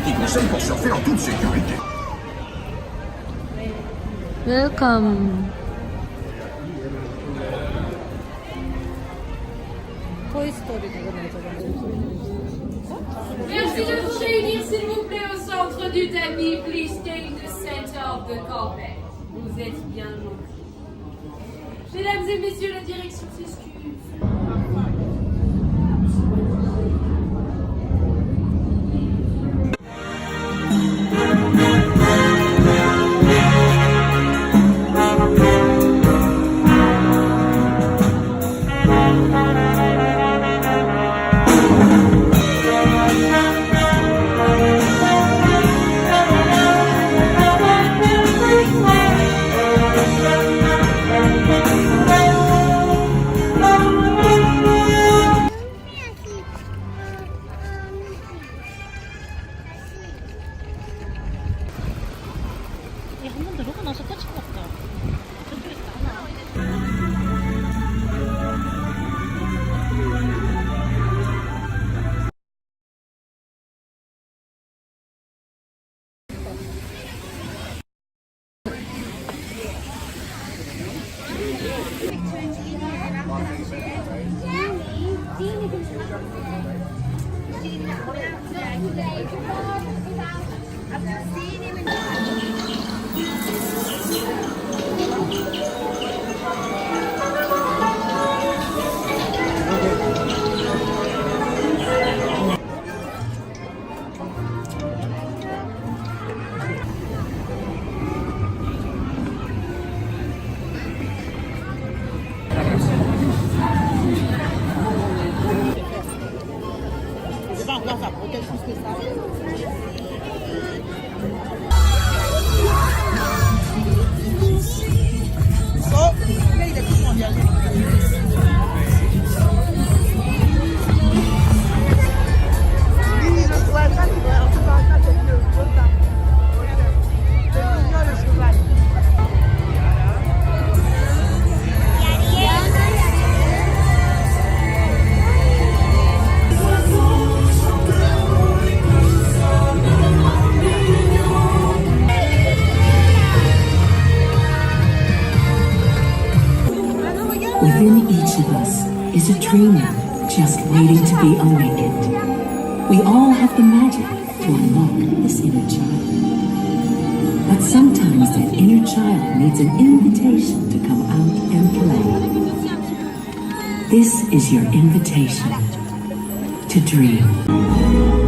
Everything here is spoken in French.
qui conseille pour surfer en toute sécurité. Welcome. Toy Story 그거는 Merci de vous réunir, s'il vous plaît, au centre du tapis. Please stay in the center of the carpet. Vous êtes bien gentils. Mesdames et messieurs, la direction s'excuse. 한번 들어가 나서 끝인 것 같다. 저쪽에서 나나? Within each of us is a dreamer just waiting to be awakened. We all have the magic to unlock this inner child. But sometimes that inner child needs an invitation to come out and play. This is your invitation to dream.